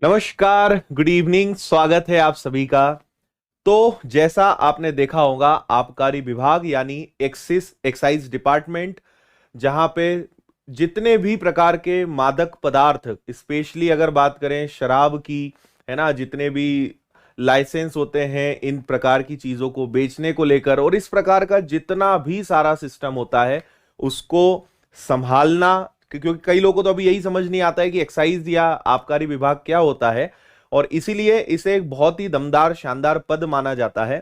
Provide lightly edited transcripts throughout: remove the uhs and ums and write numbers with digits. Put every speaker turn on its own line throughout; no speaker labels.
नमस्कार, good evening. स्वागत है आप सभी का। तो जैसा आपने देखा होगा, आबकारी विभाग यानी एक्साइज डिपार्टमेंट, जहां पे जितने भी प्रकार के मादक पदार्थ, स्पेशली अगर बात करें शराब की, है ना, जितने भी लाइसेंस होते हैं इन प्रकार की चीजों को बेचने को लेकर, और इस प्रकार का जितना भी सारा सिस्टम होता है उसको संभालना, क्योंकि कई लोगों को तो अभी यही समझ नहीं आता है कि एक्साइज या आबकारी विभाग क्या होता है, और इसीलिए इसे एक बहुत ही दमदार शानदार पद माना जाता है।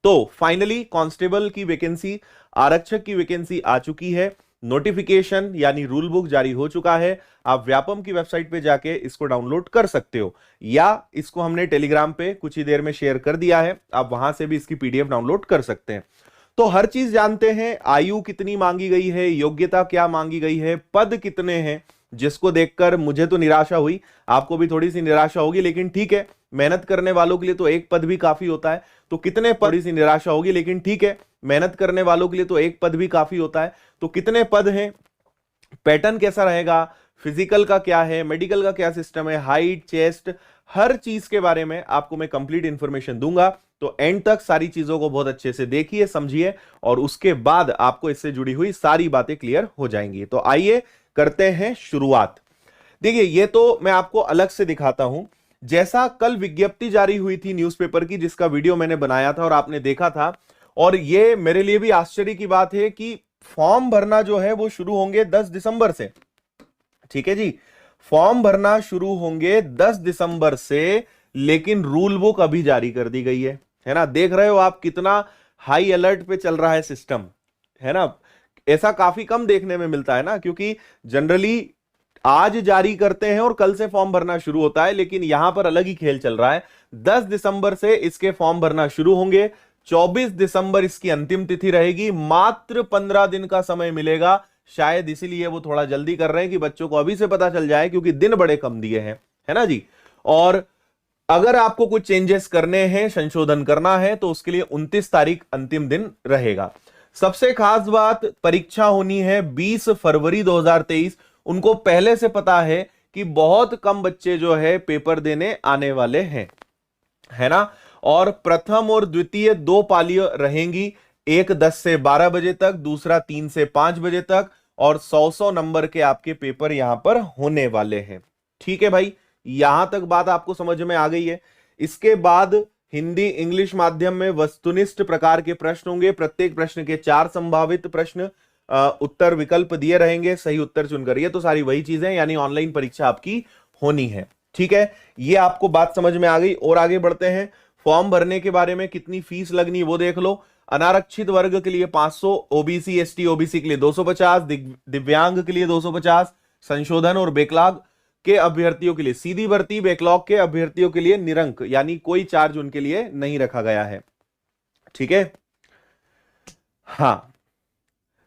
तो फाइनली कांस्टेबल की वैकेंसी, आरक्षक की वैकेंसी आ चुकी है। नोटिफिकेशन यानी रूल बुक जारी हो चुका है। आप व्यापम की वेबसाइट पे जाके इसको डाउनलोड कर सकते हो, या इसको हमने टेलीग्राम पे कुछ ही देर में शेयर कर दिया है, आप वहां से भी इसकी पीडीएफ डाउनलोड कर सकते हैं। तो हर चीज जानते हैं, आयु कितनी मांगी गई है, योग्यता क्या मांगी गई है, पद कितने हैं, जिसको देखकर मुझे तो निराशा हुई, आपको भी थोड़ी सी निराशा होगी, लेकिन ठीक है, मेहनत करने वालों के लिए तो एक पद भी काफी होता है। तो कितने पद, थोड़ी सी निराशा होगी, लेकिन ठीक है, मेहनत करने वालों के लिए तो एक पद भी काफी होता है। तो कितने पद हैं, पैटर्न कैसा रहेगा, फिजिकल का क्या है, मेडिकल का क्या सिस्टम है, हाइट, चेस्ट, हर चीज के बारे में आपको मैं कंप्लीट इंफॉर्मेशन दूंगा। तो एंड तक सारी चीजों को बहुत अच्छे से देखिए, समझिए, और उसके बाद आपको इससे जुड़ी हुई सारी बातें क्लियर हो जाएंगी। तो आइए करते हैं शुरुआत। देखिए, ये तो मैं आपको अलग से दिखाता हूं। जैसा कल विज्ञप्ति जारी हुई थी न्यूज़पेपर की, जिसका वीडियो मैंने बनाया था और आपने देखा था, और ये मेरे लिए भी आश्चर्य की बात है कि फॉर्म भरना जो है वो शुरू होंगे 10 दिसंबर से। ठीक है जी, फॉर्म भरना शुरू होंगे 10 दिसंबर से, लेकिन रूल बुक अभी जारी कर दी गई है ना। देख रहे हो आप कितना हाई अलर्ट पे चल रहा है सिस्टम, है ना। ऐसा काफी कम देखने में मिलता है ना, क्योंकि जनरली आज जारी करते हैं और कल से फॉर्म भरना शुरू होता है, लेकिन यहां पर अलग ही खेल चल रहा है। 10 दिसंबर से इसके फॉर्म भरना शुरू होंगे, 24 दिसंबर इसकी अंतिम तिथि रहेगी। मात्र 15 दिन का समय मिलेगा, शायद इसीलिए वो थोड़ा जल्दी कर रहे हैं कि बच्चों को अभी से पता चल जाए, क्योंकि दिन बड़े कम दिए हैं, है ना जी। और अगर आपको कुछ चेंजेस करने हैं, संशोधन करना है, तो उसके लिए 29 तारीख अंतिम दिन रहेगा। सबसे खास बात, परीक्षा होनी है 20 फरवरी 2023। उनको पहले से पता है कि बहुत कम बच्चे जो है पेपर देने आने वाले हैं, है ना। और प्रथम और द्वितीय दो पालियां रहेंगी, एक 10 से 12 बजे तक, दूसरा 3 से 5 बजे तक, और 100 नंबर के आपके पेपर यहां पर होने वाले हैं। ठीक है भाई, यहां तक बात आपको समझ में आ गई है। इसके बाद हिंदी इंग्लिश माध्यम में वस्तुनिष्ठ प्रकार के प्रश्न होंगे। प्रत्येक प्रश्न के 4 संभावित प्रश्न, उत्तर विकल्प दिए रहेंगे, सही उत्तर चुनकर। ये तो सारी वही चीजें, यानी ऑनलाइन परीक्षा आपकी होनी है। ठीक है, ये आपको बात समझ में आ गई। और आगे बढ़ते हैं, फॉर्म भरने के बारे में कितनी फीस लगनी वो देख लो। अनारक्षित वर्ग के लिए 500, ओबीसी एसटी ओबीसी के लिए 250, दिव्यांग के लिए 250, संशोधन और बैकलॉग के अभ्यर्थियों के लिए सीधी भर्ती, बैकलॉग के अभ्यर्थियों के लिए निरंक, यानी कोई चार्ज उनके लिए नहीं रखा गया है। ठीक है, हां,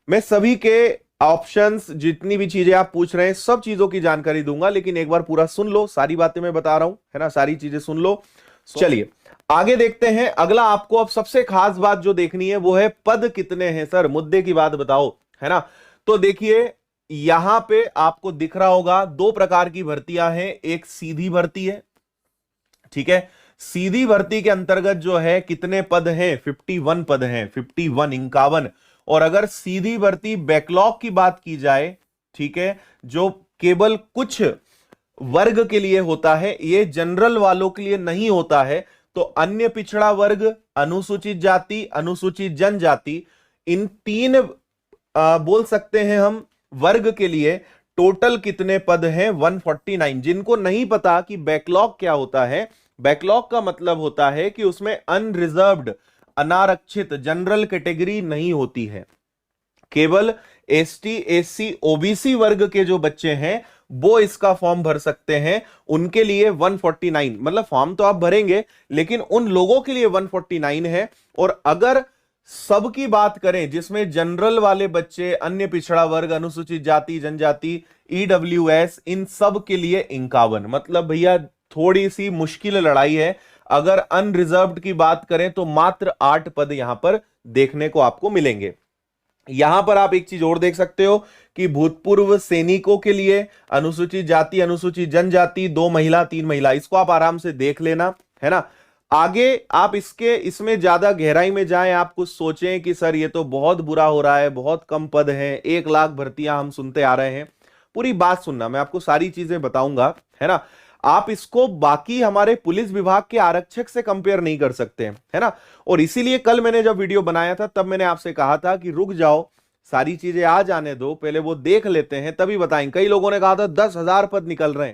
मैं सभी के ऑप्शंस, जितनी भी चीजें आप पूछ रहे हैं, सब चीजों की जानकारी दूंगा, लेकिन एक बार पूरा सुन लो, सारी बातें मैं बता रहा हूं, है ना, सारी चीजें सुन लो। चलिए आगे देखते हैं। अगला आपको अब सबसे खास बात जो देखनी है वो है पद कितने हैं। सर मुद्दे की बात बताओ, है ना। तो देखिए, यहां पे आपको दिख रहा होगा 2 प्रकार की भर्तियां हैं। एक सीधी भर्ती है, ठीक है। सीधी भर्ती के अंतर्गत जो है कितने पद हैं, 51 पद हैं, 51 और अगर सीधी भर्ती बैकलॉग की बात की जाए, ठीक है, जो केवल कुछ वर्ग के लिए होता है, ये जनरल वालों के लिए नहीं होता है, तो अन्य पिछड़ा वर्ग, अनुसूचित जाति, अनुसूचित जनजाति, इन 3 बोल सकते हैं हम वर्ग के लिए टोटल कितने पद हैं, 149। जिनको नहीं पता कि बैकलॉग क्या होता है, बैकलॉग का मतलब होता है कि उसमें अनरिजर्व्ड, अनारक्षित, जनरल कैटेगरी नहीं होती है। केवल एसटी एससी ओबीसी वर्ग के जो बच्चे हैं वो इसका फॉर्म भर सकते हैं। उनके लिए 149, मतलब फॉर्म तो आप भरेंगे, लेकिन उन लोगों के लिए 149 है। और अगर सबकी बात करें, जिसमें जनरल वाले बच्चे, अन्य पिछड़ा वर्ग, अनुसूचित जाति जनजाति, ईडब्ल्यूएस, इन सब के लिए 51। मतलब भैया थोड़ी सी मुश्किल लड़ाई है। अगर अनरिजर्व्ड की बात करें तो मात्र 8 पद यहां पर देखने को आपको मिलेंगे। यहां पर आप एक चीज और देख सकते हो कि भूतपूर्व सैनिकों के लिए अनुसूचित जाति, अनुसूचित जनजाति, 2 महिला 3 महिला, इसको आप आराम से देख लेना, है ना। आगे आप इसमें ज्यादा गहराई में जाएं, आप कुछ सोचें कि सर ये तो बहुत बुरा हो रहा है, बहुत कम पद हैं, 1 लाख भर्तियां हम सुनते आ रहे हैं। पूरी बात सुनना, मैं आपको सारी चीजें बताऊंगा, है ना। आप इसको बाकी हमारे पुलिस विभाग के आरक्षक से कंपेयर नहीं कर सकते हैं, है ना। और इसीलिए कल मैंने जब वीडियो बनाया था तब मैंने आपसे कहा था कि रुक जाओ, सारी चीजें आ जाने दो, पहले वो देख लेते हैं तभी बताएंगे। कई लोगों ने कहा था 10,000 पद निकल रहे हैं।